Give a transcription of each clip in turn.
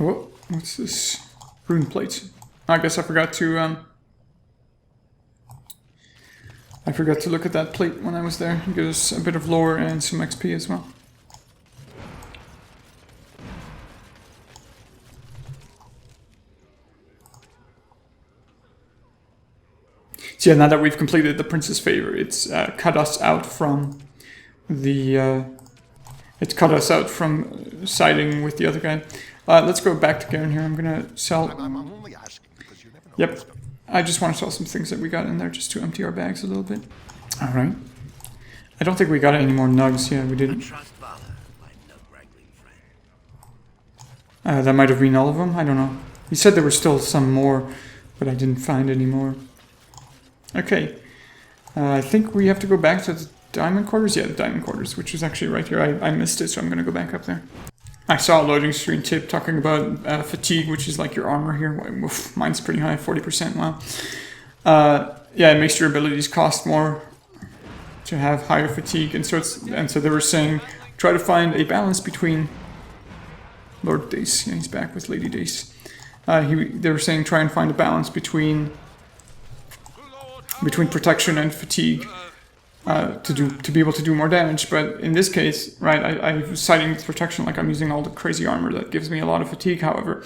Oh, what's this? Rune plate. I guess I forgot to look at that plate when I was there. It gives us a bit of lore and some XP as well. So yeah, now that we've completed the Prince's favor, it's cut us out from the... it's cut us out from siding with the other guy. Let's go back to Garen here. I'm gonna sell... I'm only asking because you never know. Yep. I just want to sell some things that we got in there just to empty our bags a little bit. Alright. I don't think we got any more nugs. Yeah, we didn't. That might have been all of them. I don't know. He said there were still some more, but I didn't find any more. Okay. I think we have to go back to the diamond quarters. Yeah, the diamond quarters, which is actually right here. I missed it, so I'm going to go back up there. I saw a loading screen tip talking about fatigue, which is like your armor here. Oof, mine's pretty high, 40%. Wow. Yeah, it makes your abilities cost more to have higher fatigue, and so they were saying try to find a balance between Lord Dace. Yeah, he's back with Lady Dace. They were saying try and find a balance between protection and fatigue. To be able to do more damage, but in this case, right, I was citing with protection like I'm using all the crazy armor that gives me a lot of fatigue, however.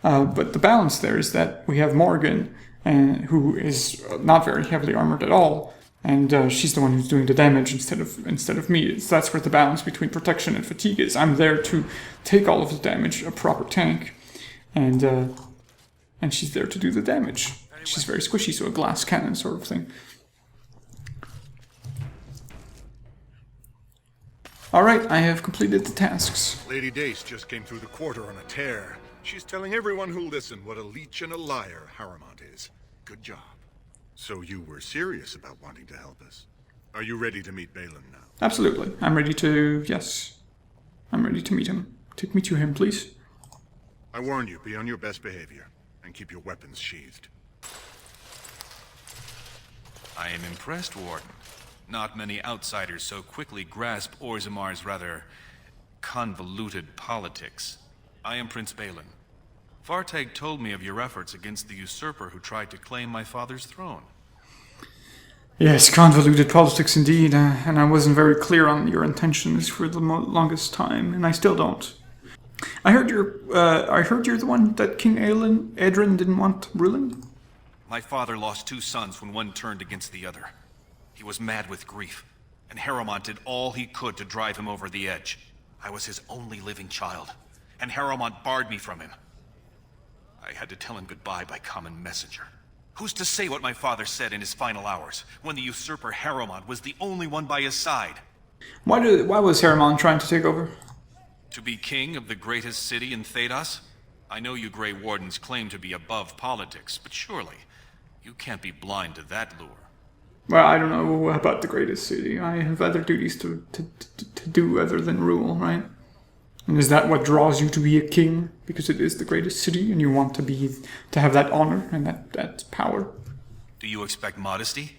But the balance there is that we have Morgan, who is not very heavily armored at all, and she's the one who's doing the damage instead of me. That's where the balance between protection and fatigue is. I'm there to take all of the damage, a proper tank, and she's there to do the damage. She's very squishy, so a glass cannon sort of thing. Alright, I have completed the tasks. Lady Dace just came through the quarter on a tear. She's telling everyone who'll listen what a leech and a liar Harrowmont is. Good job. So you were serious about wanting to help us. Are you ready to meet Bhelen now? Absolutely. I'm ready to... yes. I'm ready to meet him. Take me to him, please. I warn you, be on your best behavior, and keep your weapons sheathed. I am impressed, Warden. Not many outsiders so quickly grasp Orzamar's rather convoluted politics. I am Prince Bhelen. Fartag told me of your efforts against the usurper who tried to claim my father's throne. Yes, convoluted politics indeed, and I wasn't very clear on your intentions for the longest time, and I still don't. I heard you're the one that King Adrian didn't want ruling? My father lost 2 sons when one turned against the other. He was mad with grief, and Harrowmont did all he could to drive him over the edge. I was his only living child, and Harrowmont barred me from him. I had to tell him goodbye by common messenger. Who's to say what my father said in his final hours, when the usurper Harrowmont was the only one by his side? Why was Harrowmont trying to take over? To be king of the greatest city in Thedas? I know you Grey Wardens claim to be above politics, but surely you can't be blind to that lure. Well, I don't know about the greatest city. I have other duties to do other than rule, right? And is that what draws you to be a king? Because it is the greatest city and you want to have that honor and that power? Do you expect modesty?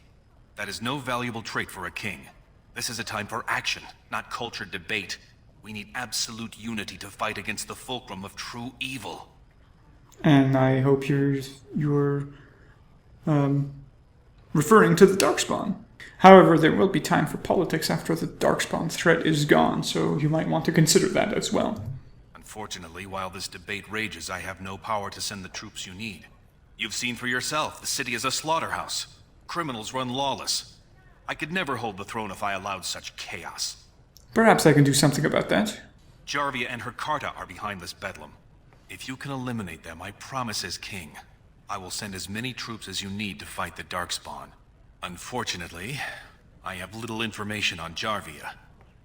That is no valuable trait for a king. This is a time for action, not cultured debate. We need absolute unity to fight against the fulcrum of true evil. And I hope you're referring to the Darkspawn. However, there will be time for politics after the Darkspawn threat is gone, so you might want to consider that as well. Unfortunately, while this debate rages, I have no power to send the troops you need. You've seen for yourself, the city is a slaughterhouse. Criminals run lawless. I could never hold the throne if I allowed such chaos. Perhaps I can do something about that. Jarvia and her Carta are behind this bedlam. If you can eliminate them, I promise as king, I will send as many troops as you need to fight the Darkspawn. Unfortunately, I have little information on Jarvia.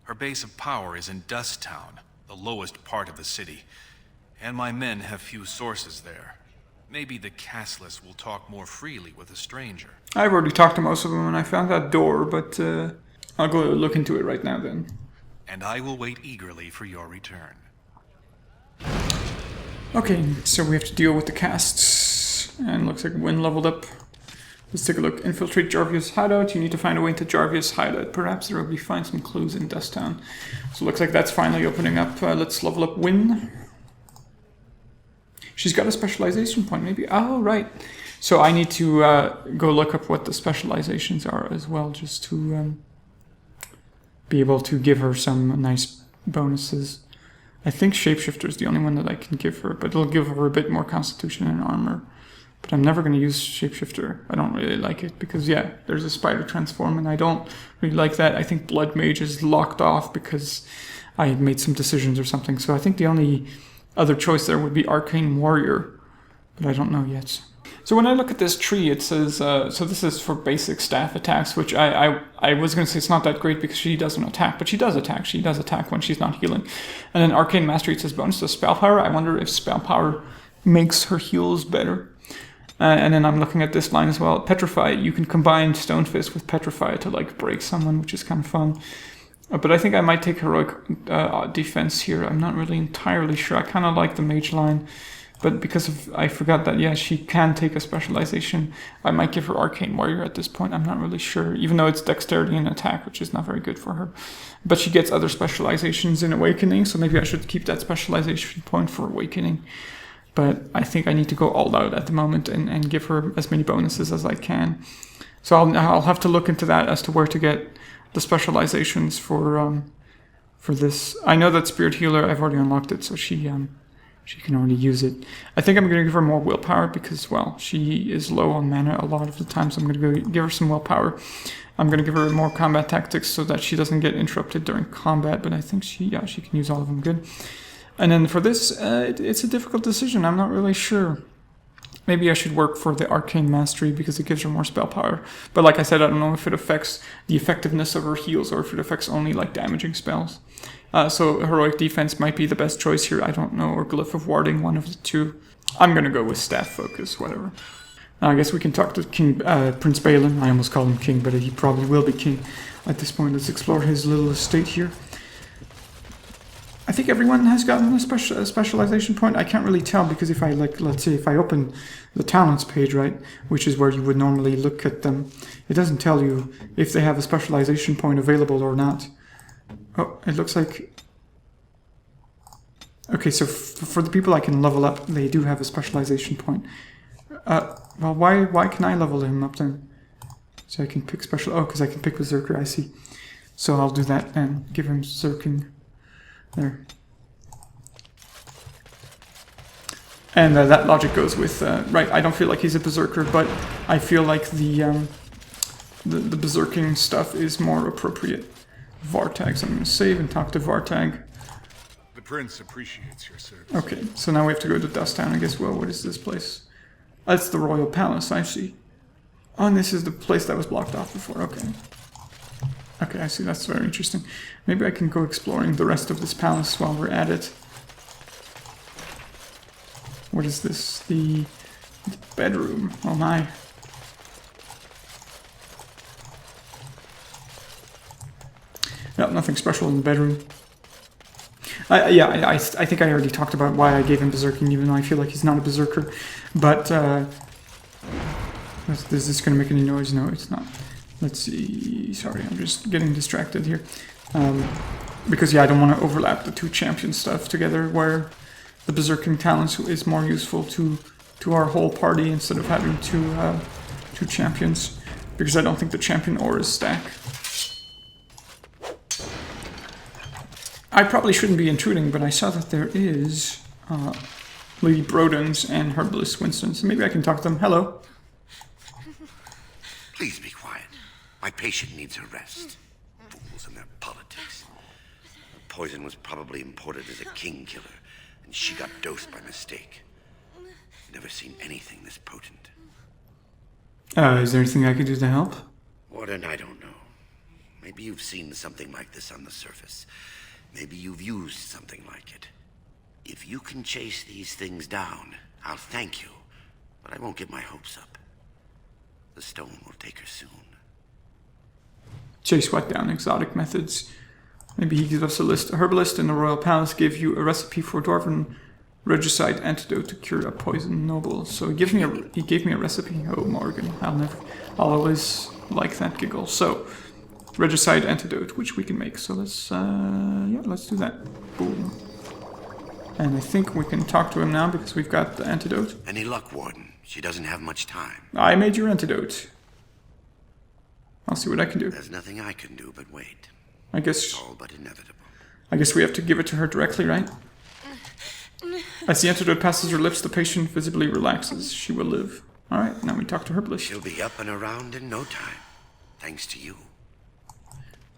Her base of power is in Dust Town, the lowest part of the city, and my men have few sources there. Maybe the castless will talk more freely with a stranger. I've already talked to most of them and I found that door, but I'll go look into it right now then. And I will wait eagerly for your return. Okay, so we have to deal with the casts, and looks like Wynn leveled up. Let's take a look. Infiltrate Jarvia's hideout. You need to find a way into Jarvia's hideout. Perhaps there will be find some clues in Dust Town. So it looks like that's finally opening up. Let's level up Wynn. She's got a specialization point, maybe. Oh, right. So I need to go look up what the specializations are as well, just to be able to give her some nice bonuses. I think Shapeshifter is the only one that I can give her, but it'll give her a bit more Constitution and Armor. But I'm never going to use Shapeshifter. I don't really like it because, yeah, there's a Spider Transform, and I don't really like that. I think Blood Mage is locked off because I had made some decisions or something. So I think the only other choice there would be Arcane Warrior, but I don't know yet. So when I look at this tree, it says, so this is for basic staff attacks, which I was going to say it's not that great because she doesn't attack, but she does attack. She does attack when she's not healing. And then Arcane Mastery, it says bonus to spell power. I wonder if spell power makes her heals better. And then I'm looking at this line as well. Petrify, you can combine Stone Fist with Petrify to like break someone, which is kind of fun. But I think I might take Heroic Defense here. I'm not really entirely sure. I kind of like the Mage line. But because of, I forgot that, yeah, she can take a specialization. I might give her Arcane Warrior at this point. I'm not really sure, even though it's Dexterity and Attack, which is not very good for her. But she gets other specializations in Awakening, so maybe I should keep that specialization point for Awakening. But I think I need to go all out at the moment and give her as many bonuses as I can. So I'll have to look into that as to where to get the specializations for this. I know that Spirit Healer, I've already unlocked it, so she can already use it. I think I'm going to give her more willpower because, well, she is low on mana a lot of the time, so I'm going to go give her some willpower. I'm going to give her more combat tactics so that she doesn't get interrupted during combat, but I think she can use all of them good. And then for this, it's a difficult decision. I'm not really sure. Maybe I should work for the Arcane Mastery because it gives her more spell power. But like I said, I don't know if it affects the effectiveness of her heals or if it affects only like damaging spells. So Heroic Defense might be the best choice here. I don't know. Or Glyph of Warding, one of the two. I'm going to go with Staff Focus, whatever. I guess we can talk to Prince Bhelen. I almost call him King, but he probably will be King at this point. Let's explore his little estate here. I think everyone has gotten a specialization point. I can't really tell because if I, let's say if I open the talents page, right, which is where you would normally look at them, it doesn't tell you if they have a specialization point available or not. Oh, it looks like... Okay, so for the people I can level up, they do have a specialization point. Well, why can I level him up then? So I can pick special... Oh, because I can pick Berserker, I see. So I'll do that and give him Zerking. There. And that logic goes with, right, I don't feel like he's a Berserker, but I feel like the Berserking stuff is more appropriate. Vartag, so I'm going to save and talk to Vartag. The Prince appreciates your service. Okay, so now we have to go to Dust Town, I guess. Well, what is this place? That's the Royal Palace, I see. Oh, and this is the place that was blocked off before, okay. Okay, I see, that's very interesting. Maybe I can go exploring the rest of this palace while we're at it. What is this? The bedroom. Oh my. No, nothing special in the bedroom. I think I already talked about why I gave him Berserking, even though I feel like he's not a Berserker. But, is this going to make any noise? No, it's not. Let's see. Sorry, I'm just getting distracted here. Because, yeah, I don't want to overlap the two champion stuff together, where the Berserking talents is more useful to our whole party instead of having two champions. Because I don't think the champion auras stack. I probably shouldn't be intruding, but I saw that there is Lady Brodens and Herbalist Winston, so maybe I can talk to them. Hello. Please be quiet. My patient needs her rest. Fools and their politics. The poison was probably imported as a king killer, and she got dosed by mistake. Never seen anything this potent. Is there anything I could do to help? Warden, I don't know. Maybe you've seen something like this on the surface. Maybe you've used something like it. If you can chase these things down, I'll thank you, but I won't get my hopes up. The stone will take her soon. Chase what down? Exotic methods. Maybe he gives us a list. A herbalist in the royal palace gave you a recipe for dwarven regicide antidote to cure a poison noble. So he gave me a recipe. Oh, Morgan, I'll always like that giggle. So, regicide antidote, which we can make. So let's do that. Boom. And I think we can talk to him now because we've got the antidote. Any luck, Warden? She doesn't have much time. I made your antidote. I'll see what I can do. There's nothing I can do but wait. I guess It's all but inevitable. we have to give it to her directly, right? As the antidote passes her lips, the patient visibly relaxes. She will live. Alright, now we talk to Herbalist. She'll be up and around in no time. Thanks to you.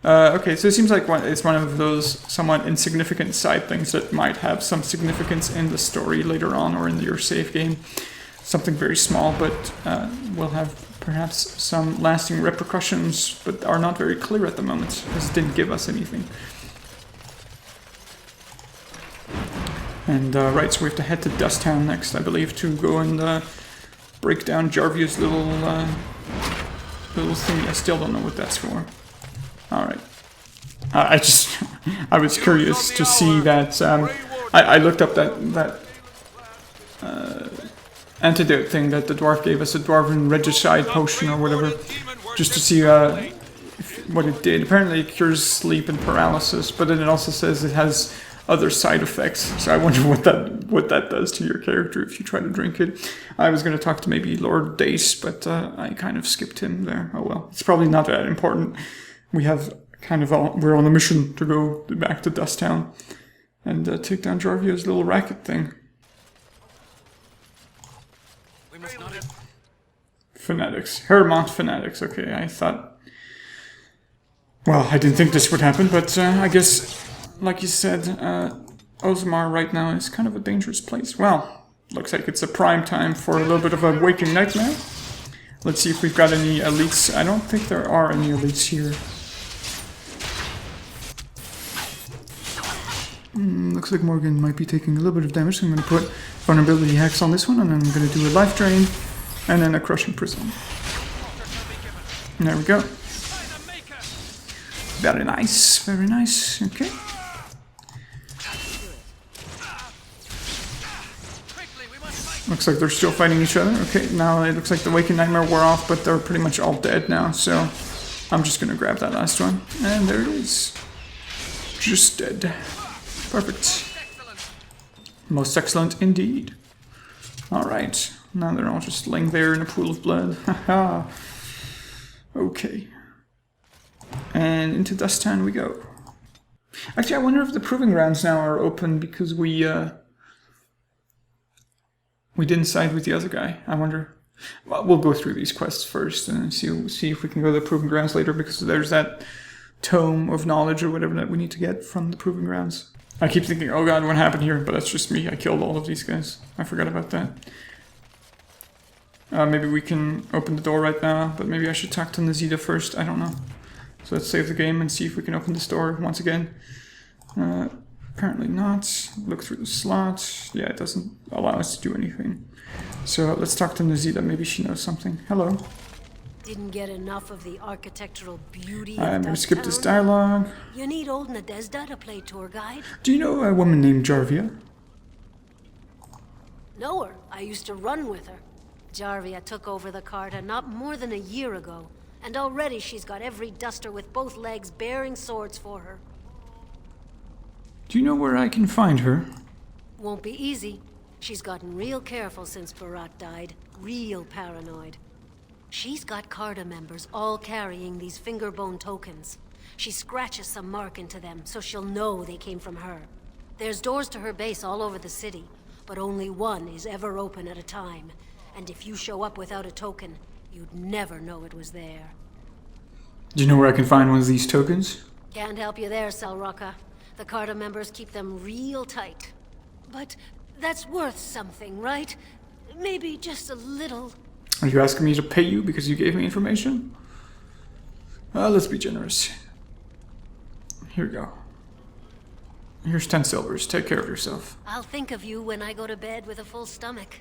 Okay, so it seems like it's one of those somewhat insignificant side things that might have some significance in the story later on or in your save game. Something very small, but will have perhaps some lasting repercussions, but are not very clear at the moment, because it didn't give us anything. And right, so we have to head to Dusttown next, I believe, to go and break down Jarvia's little thing. I still don't know what that's for. Alright. I was curious to see that. I looked up that antidote thing that the dwarf gave us, a dwarven regicide potion or whatever, just to see what it did. Apparently it cures sleep and paralysis, but then it also says it has other side effects. So I wonder what that does to your character if you try to drink it. I was going to talk to maybe Lord Dace, but I kind of skipped him there. Oh well, it's probably not that important. We have we're on a mission to go back to Dusttown and take down Jarvia's little racket thing. We must not. Fanatics. Hermont fanatics. Okay, I thought... Well, I didn't think this would happen, but I guess, like you said, Ozmar right now is kind of a dangerous place. Well, looks like it's a prime time for a little bit of a waking nightmare. Let's see if we've got any elites. I don't think there are any elites here. Looks like Morgan might be taking a little bit of damage, so I'm going to put vulnerability hacks on this one, and then I'm going to do a life drain, and then a crushing prism. And there we go. Very nice, very nice. Okay. Looks like they're still fighting each other. Okay, now it looks like the Waking Nightmare wore off, but they're pretty much all dead now, so I'm just going to grab that last one. And there it is. Just dead. Perfect. Most excellent indeed. Alright, now they're all just laying there in a pool of blood. Haha. Okay. And into Dusttown we go. Actually, I wonder if the Proving Grounds now are open because we didn't side with the other guy. I wonder. Well, we'll go through these quests first and see if we can go to the Proving Grounds later, because there's that tome of knowledge or whatever that we need to get from the Proving Grounds. I keep thinking, oh god, what happened here? But that's just me. I killed all of these guys. I forgot about that. Maybe we can open the door right now, but maybe I should talk to Nazida first. I don't know. So let's save the game and see if we can open this door once again. Apparently not. Look through the slot. Yeah, it doesn't allow us to do anything. So let's talk to Nazida. Maybe she knows something. Hello. Didn't get enough of the architectural beauty I'm of going to skip this Dusttown? dialogue. You need old Nadezda to play tour guide? Do you know a woman named Jarvia? Know her. I used to run with her. Jarvia took over the Carta not more than a year ago, and already she's got every duster with both legs bearing swords for her. Do you know where I can find her? Won't be easy. She's gotten real careful since Barat died. Real paranoid. She's got Carta members all carrying these fingerbone tokens. She scratches some mark into them so she'll know they came from her. There's doors to her base all over the city, but only one is ever open at a time. And if you show up without a token, you'd never know it was there. Do you know where I can find one of these tokens? Can't help you there, Selrocka. The Carta members keep them real tight. But that's worth something, right? Maybe just a little. Are you asking me to pay you because you gave me information? Let's be generous. Here we go. Here's 10 silvers. Take care of yourself. I'll think of you when I go to bed with a full stomach.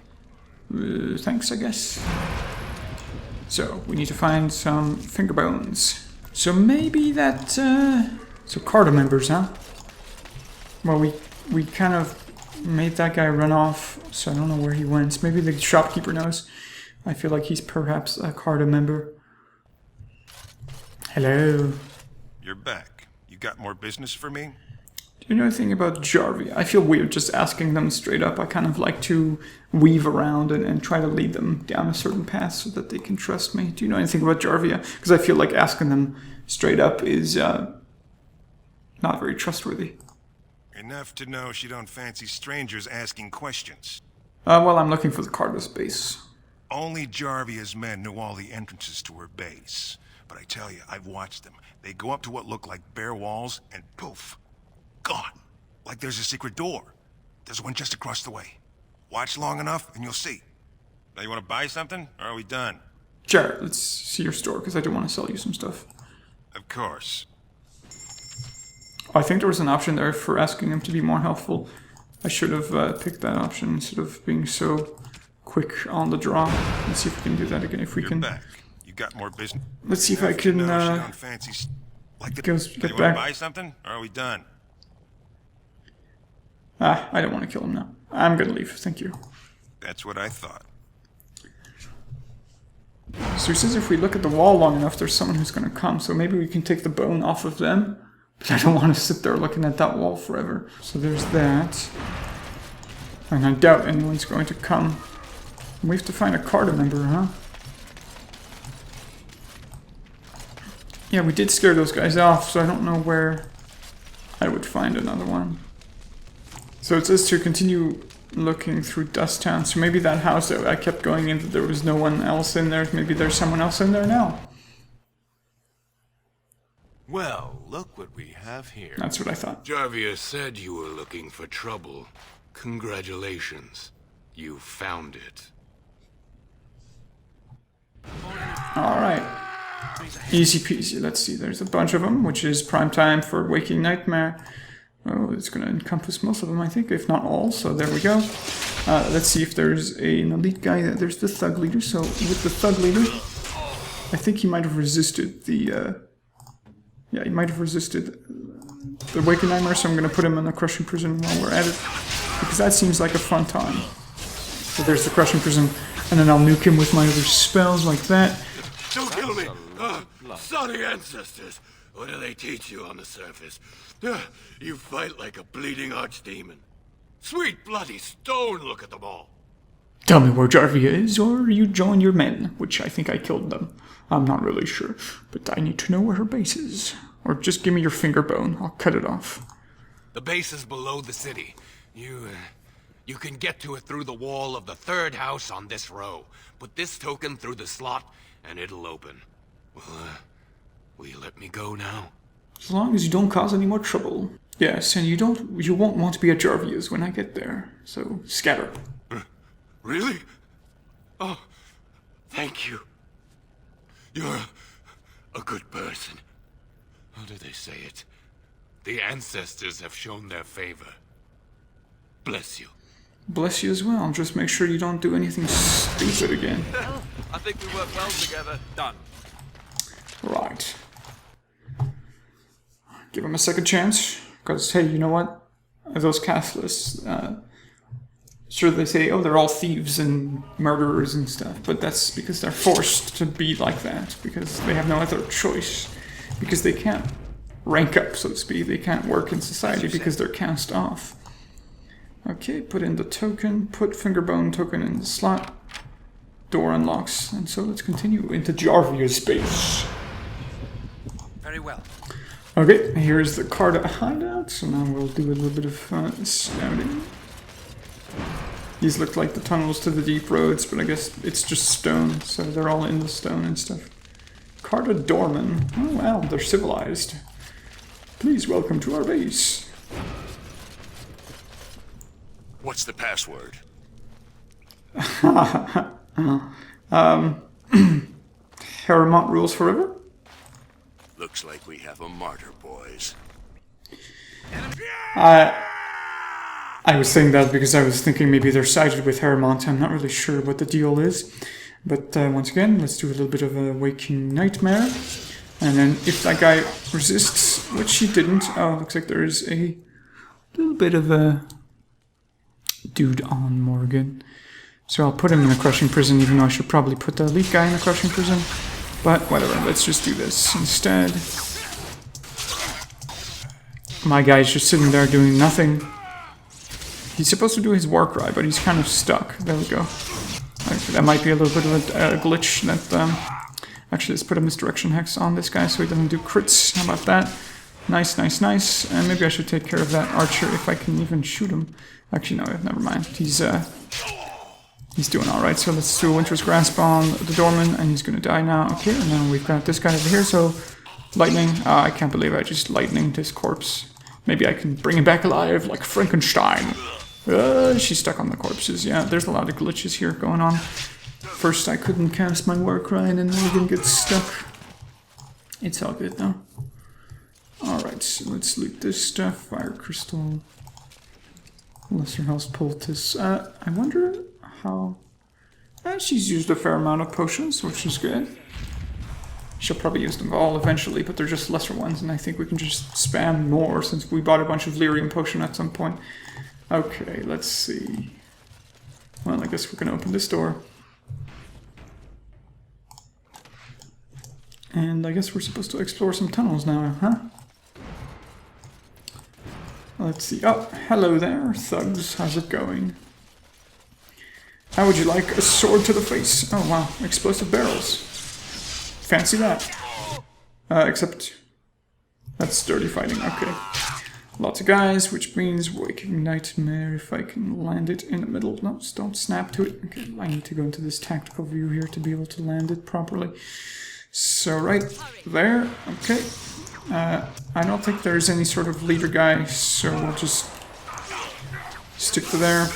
Thanks, I guess. So, we need to find some finger bones. So maybe that, So Carta members, huh? Well, we kind of made that guy run off, so I don't know where he went. Maybe the shopkeeper knows. I feel like he's perhaps a Carta member. Hello. You're back. You got more business for me? Do you know anything about Jarvia? I feel weird just asking them straight up. I kind of like to weave around and try to lead them down a certain path so that they can trust me. Do you know anything about Jarvia? Because I feel like asking them straight up is not very trustworthy. Enough to know she don't fancy strangers asking questions. Well, I'm looking for the Carter's base. Only Jarvia's men know all the entrances to her base. But I tell you, I've watched them. They go up to what look like bare walls, and poof, gone. Like there's a secret door. There's one just across the way. Watch long enough, and you'll see. Now you want to buy something, or are we done? Jared, let's see your store, because I do want to sell you some stuff. Of course. I think there was an option there for asking him to be more helpful. I should have picked that option instead of being so quick on the draw. Let's see if we can do that again. If we You're can. back. You got more business. Let's see if I Enough to can know she don't fancy like get Now you back. want to buy something, or are we done? I don't want to kill him now. I'm gonna leave. Thank you. That's what I thought. So he says if we look at the wall long enough, there's someone who's gonna come. So maybe we can take the bone off of them. But I don't want to sit there looking at that wall forever. So there's that. And I doubt anyone's going to come. We have to find a Carter member, huh? Yeah, we did scare those guys off, so I don't know where I would find another one. So it says to continue looking through Dust Town. So maybe that house that I kept going into, there was no one else in there. Maybe there's someone else in there now. Well, look what we have here. That's what I thought. Jarvia said you were looking for trouble. Congratulations. You found it. Alright. Easy peasy. Let's see. There's a bunch of them, which is prime time for Waking Nightmare. Oh, it's going to encompass most of them, I think, if not all. So there we go. Let's see if there's an elite guy. There's the thug leader. So with the thug leader, I think he might have resisted the... yeah, he might have resisted the Waking Nightmare, so I'm going to put him in the Crushing Prison while we're at it. Because that seems like a fun time. So there's the Crushing Prison, and then I'll nuke him with my other spells like that. Don't kill me! Sorry ancestors! What do they teach you on the surface? You fight like a bleeding archdemon. Sweet bloody stone, look at them all! Tell me where Jarvia is, or you join your men, which I think I killed them. I'm not really sure, but I need to know where her base is. Or just give me your finger bone, I'll cut it off. The base is below the city. You can get to it through the wall of the third house on this row. Put this token through the slot, and it'll open. Well, will you let me go now? As long as you don't cause any more trouble. Yes, and you won't want to be at Jarvia's when I get there, so scatter. Really? Oh, thank you. You're a good person. How do they say it? The ancestors have shown their favor. Bless you. Bless you as well, just make sure you don't do anything stupid again. I think we work well together. Done. Right. Give him a second chance, because hey, you know what? Those Catholics, sure they say, oh, they're all thieves and murderers and stuff, but that's because they're forced to be like that, because they have no other choice, because they can't rank up, so to speak, they can't work in society because they're cast off. Okay, put in the token, put fingerbone token in the slot, door unlocks, and so let's continue into Jarvia's base. Very well. Okay, here's the Carter hideout, so now we'll do a little bit of scouting. These look like the tunnels to the deep roads, but I guess it's just stone, so they're all in the stone and stuff. Carter Dorman. Oh wow, they're civilized. Please welcome to our base. What's the password? Harrowmont rules forever? Looks like we have a martyr, boys. I was saying that because I was thinking maybe they're sided with Harrowmont. I'm not really sure what the deal is. But once again, let's do a little bit of a Waking Nightmare. And then if that guy resists, which he didn't, oh, looks like there is a little bit of a dude on Morgan. So I'll put him in the Crushing Prison, even though I should probably put the elite guy in the Crushing Prison. But whatever, let's just do this instead. My guy's just sitting there doing nothing. He's supposed to do his war cry, but he's kind of stuck. There we go. Okay, that might be a little bit of a glitch. That actually, let's put a misdirection hex on this guy so he doesn't do crits. How about that? Nice, nice, nice. And maybe I should take care of that archer if I can even shoot him. Actually, no, never mind. He's doing all right. So let's do a Winter's Grasp on the doorman, and he's gonna die now. Okay, and then we've got this guy over here. So lightning. I can't believe I just lightninged his corpse. Maybe I can bring him back alive like Frankenstein. She's stuck on the corpses. Yeah, there's a lot of glitches here going on. First, I couldn't cast my war cry, and then Morgan gets stuck. It's all good though. Alright, so let's loot this stuff. Fire crystal. Lesser House poultice. I wonder how... she's used a fair amount of potions, which is good. She'll probably use them all eventually, but they're just lesser ones, and I think we can just spam more since we bought a bunch of lyrium potion at some point. Okay, let's see. Well, I guess we're gonna open this door. And I guess we're supposed to explore some tunnels now, huh? Let's see. Oh, hello there, thugs. How's it going? How would you like a sword to the face? Oh, wow. Explosive barrels. Fancy that. Except that's dirty fighting. Okay. Lots of guys, which means Waking Nightmare if I can land it in the middle. No, just don't snap to it. Okay, I need to go into this tactical view here to be able to land it properly. So right there. Okay. I don't think there's any sort of leader guy, so we'll just stick to there.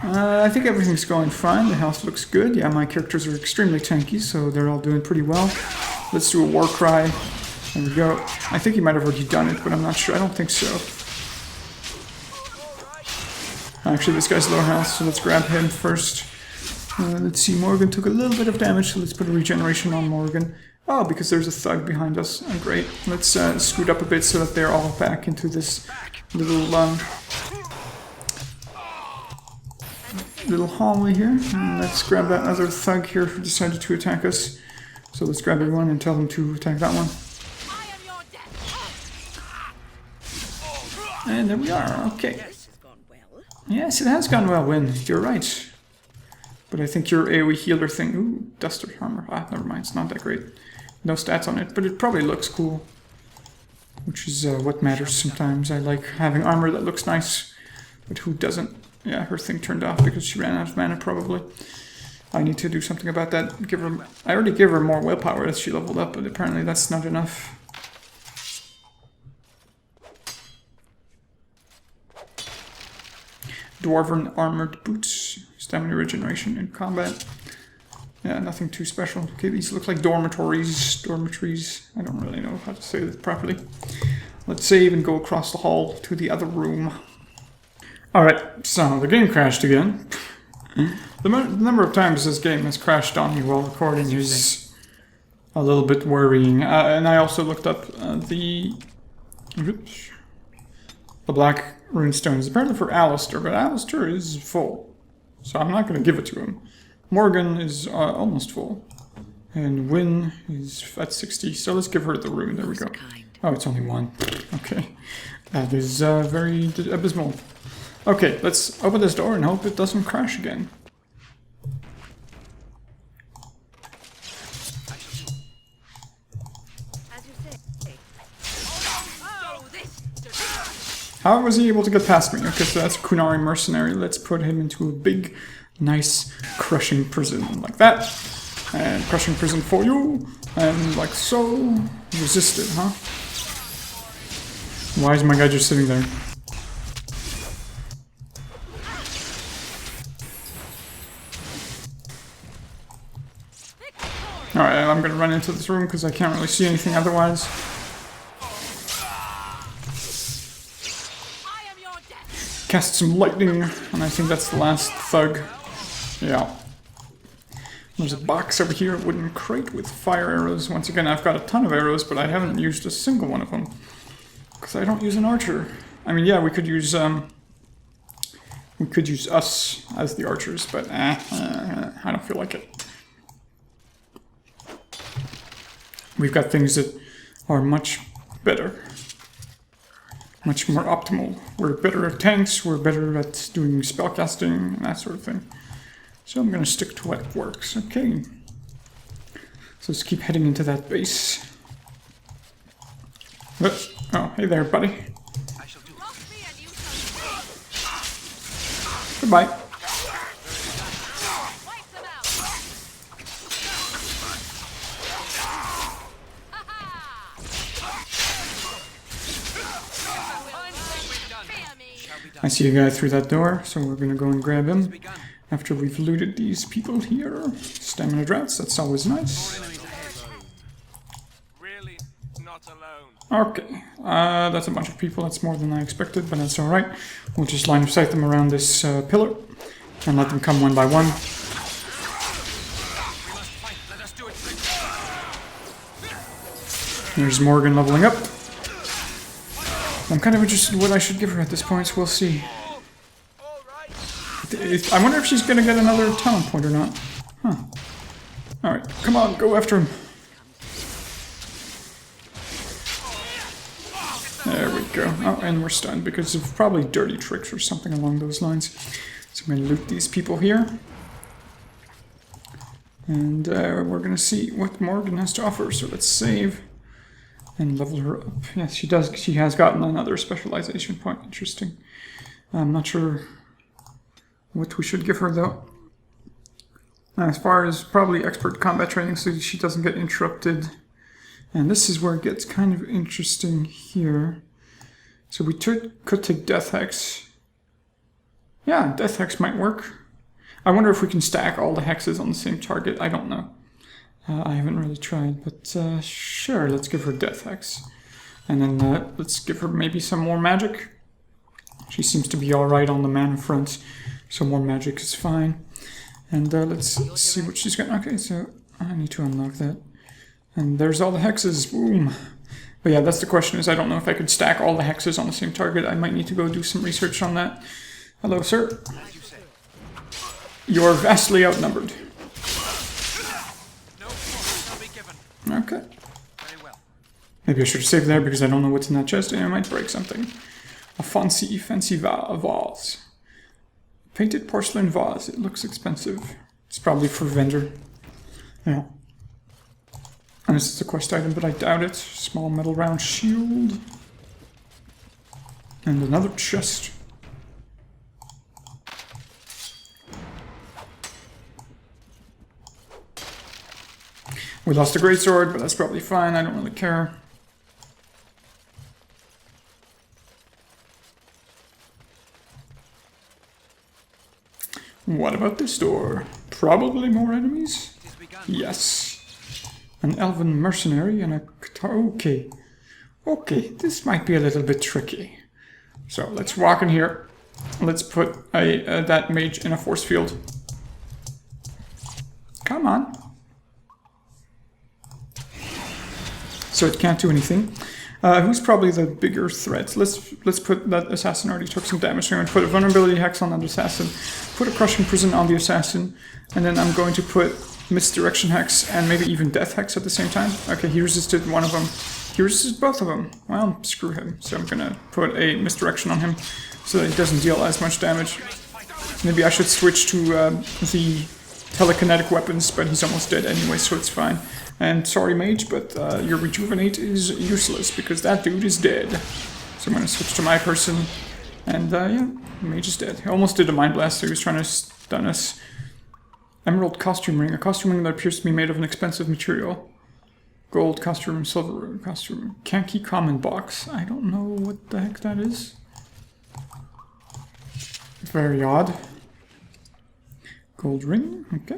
I think everything's going fine. The health looks good. Yeah, my characters are extremely tanky, so they're all doing pretty well. Let's do a war cry. There we go. I think he might have already done it, but I'm not sure. I don't think so. Actually, this guy's low health, so let's grab him first. Let's see, Morgan took a little bit of damage, so let's put a regeneration on Morgan. Oh, because there's a thug behind us. Oh, great. Let's scoot up a bit so that they're all back into this little hallway here. And let's grab that other thug here who decided to attack us. So let's grab everyone and tell them to attack that one. And there we are. Okay. Yes, it has gone well, Win. You're right. But I think your AoE healer thing... Ooh, Duster Armor. Ah, never mind. It's not that great. No stats on it, but it probably looks cool. Which is what matters sometimes. I like having armor that looks nice. But who doesn't? Yeah, her thing turned off because she ran out of mana, probably. I need to do something about that. Give her... I already gave her more willpower as she leveled up, but apparently that's not enough. Dwarven armored boots. Stamina regeneration in combat. Yeah, nothing too special. Okay, these look like dormitories. Dormitories. I don't really know how to say that properly. Let's save and go across the hall to the other room. Alright, so the game crashed again. The number of times this game has crashed on me while recording is a little bit worrying. And I also looked up the black runestones. Apparently for Alistair, but Alistair is full. So I'm not going to give it to him. Morgan is almost full. And Wynn is at 60, so let's give her the rune. There we go. Oh, it's only one. Okay. That is very abysmal. Okay, let's open this door and hope it doesn't crash again. How was he able to get past me? Okay, so that's Kunari Mercenary. Let's put him into a big, nice, crushing prison like that. And crushing prison for you. And like so. Resisted, huh? Why is my guy just sitting there? Alright, I'm gonna run into this room because I can't really see anything otherwise. Cast some lightning, and I think that's the last thug. Yeah. There's a box over here, a wooden crate with fire arrows. Once again, I've got a ton of arrows, but I haven't used a single one of them. Because I don't use an archer. I mean, yeah, we could use us as the archers, but I don't feel like it. We've got things that are much better. Much more optimal. We're better at tanks, we're better at doing spellcasting, and that sort of thing. So I'm gonna stick to what works. Okay. So let's keep heading into that base. Oh, hey there, buddy. I shall do. Goodbye. I see a guy through that door, so we're gonna go and grab him after we've looted these people here. Stamina droughts, that's always nice. Really not alone. Okay, that's a bunch of people. That's more than I expected, but that's alright. We'll just line of sight them around this pillar and let them come one by one. We must fight. Let us do it. There's Morgan leveling up. I'm kind of interested in what I should give her at this point. We'll see. I wonder if she's going to get another talent point or not. Huh. Alright, come on, go after him. There we go. Oh, and we're stunned because of probably dirty tricks or something along those lines. So I'm going to loot these people here. And we're going to see what Morgan has to offer. So let's save and level her up. Yes, she does. She has gotten another specialization point. Interesting. I'm not sure what we should give her, though. As far as probably expert combat training, so she doesn't get interrupted. And this is where it gets kind of interesting here. So we could take Death Hex. Yeah, Death Hex might work. I wonder if we can stack all the hexes on the same target. I don't know. I haven't really tried, but sure, let's give her Death Hex. And then let's give her maybe some more magic. She seems to be alright on the mana front, so more magic is fine. And let's see what she's got. Okay, so I need to unlock that. And there's all the hexes, boom. But yeah, that's the question, is I don't know if I could stack all the hexes on the same target. I might need to go do some research on that. Hello, sir. You're vastly outnumbered. Okay. Very well. Maybe I should have saved there because I don't know what's in that chest and I might break something. A fancy vase. Painted porcelain vase. It looks expensive. It's probably for vendor. Yeah. Unless it's a quest item, but I doubt it. Small metal round shield. And another chest. We lost a greatsword, but that's probably fine. I don't really care. What about this door? Probably more enemies? Yes. An elven mercenary and a guitar. Okay. Okay, this might be a little bit tricky. So let's walk in here. Let's put that mage in a force field. Come on. So it can't do anything. Who's probably the bigger threat? Let's put that assassin already took some damage. So I'm going to put a vulnerability hex on that assassin, put a crushing prison on the assassin, and then I'm going to put misdirection hex and maybe even death hex at the same time. Okay, he resisted one of them. He resisted both of them. Well, screw him. So I'm going to put a misdirection on him so that he doesn't deal as much damage. Maybe I should switch to the telekinetic weapons, but he's almost dead anyway, so it's fine. And sorry, mage, but your rejuvenate is useless because that dude is dead. So I'm going to switch to my person. And yeah, mage is dead. He almost did a mind blast, so he was trying to stun us. Emerald costume ring. A costume ring that appears to be made of an expensive material. Gold costume, silver costume. Kanki common box. I don't know what the heck that is. Very odd. Gold ring. Okay.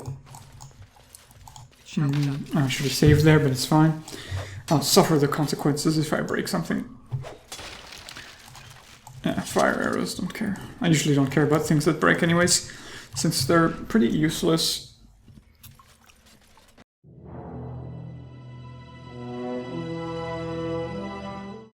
I should have saved there, but it's fine. I'll suffer the consequences if I break something. Yeah, fire arrows, don't care. I usually don't care about things that break anyways, since they're pretty useless.